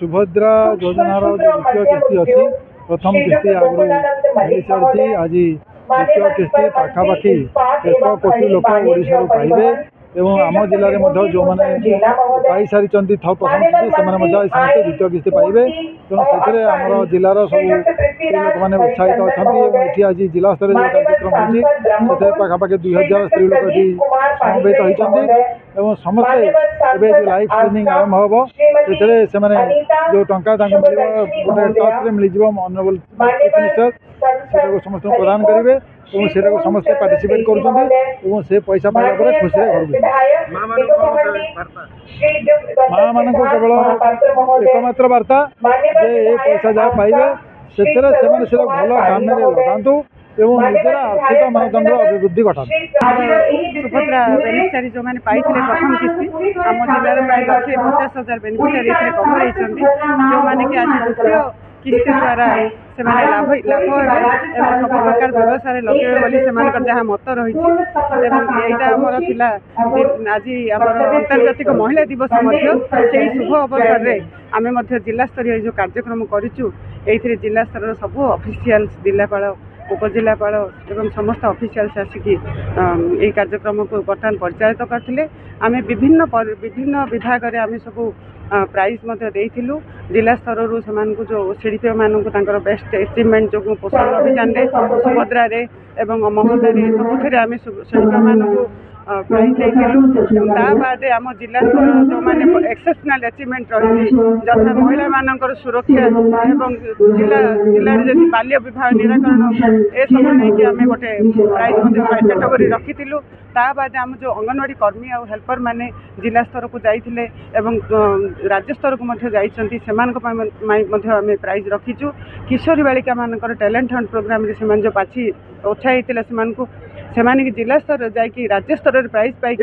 सुभद्रा योजनार जो द्वितीय किस्ती अच्छी प्रथम किस्ती आगु मिल सारी आज द्वितीय किस्ती पाखापाखि 1 कोटी लोक ओडिशा पाइबे एवं आम जिले में जो मैंने पाई सारी प्रथम किस्ती से समस्त द्वितीय किस्ती पाइबे तेणु से आम जिलार सब लोक मैंने उत्साहित अच्छा ये आज जिला स्तर जो कार्यक्रम होती पाखापाखि 2000 स्त्री लोक ये समवेत होती समस्ते लाइव स्ट्रीमिंग आरंभ हम से जो टंका गोटे टच मिल ऑनरेबल चीफ मिनिस्टर से समस्त प्रदान करेंगे और से समस्ते पार्टिसिपेट कर से पैसा पाइबा खुशी घर माँ मान केवल एकमात्र वार्ता ये पैसा जहाँ पाइबे से भल काम में लगातु एवं निजर आर्थिक मानदंड अभिवृद्धि घटा सुभद्रा बेनिफिशियरी जो मैंने पाई प्रथम किस्ती आम जिले प्राय 1,50,000 बेनिफिशियरी कवर होती जो मैंने कि आज द्वितीय किस्ती द्वारा से लाभ सब प्रकार व्यवसाय लगे जहाँ मत रही आज अंतर्जातिक महिला दिवस से शुभ अवसर में आम जिला स्तरीय जो कार्यक्रम करूँ ये जिला स्तर सब ऑफिशियल्स जिलापाल उपजिलापाल एवं समस्त ऑफिशियल्स आसिकी यही कार्यक्रम को बर्तमान परिचालित करते आम विभिन्न विभाग में आम सब प्राइज देइथिलु जिला स्तर से जो शिल्पी मानक बेस्ट अचीवमेंट जो पोषण अभियान सुभद्रा एवं ममता सबुथ आम शिल्पी मानक प्राइज देइथिलु बाद आम जिला स्तर जो मैंने एक्सेप्शनल अचीवमेंट रही जथा महिला मानकर सुरक्षा एवं जिले में बाल्य विवाह निराकरण ए सब नहीं आम गोटे प्राइज कैटेगोरी रखी बाद आम जो अंगनवाड़ी कर्मी और हेल्पर माने जिला स्तर को जाइए एवं राज्य स्तर को आम प्राइज रखीचु किशोरी बालिका मानकर टैलेंट हंट प्रोग्राम से जो पाछी उत्साहित से जिला स्तर जाकि राज्य स्तर में प्राइज पाई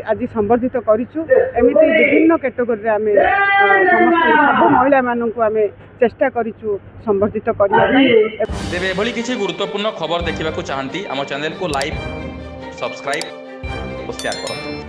आज संबर्धित करूँ एमती विभिन्न कैटेगोरी आम समस्त सब महिला मानक आम चेष्टा करूँ संबर्धित करने तेरे एभली किसी गुरुत्वपूर्ण खबर देखा चाहती आम चैनल को लाइक सब्सक्राइब और शेयर करूँ।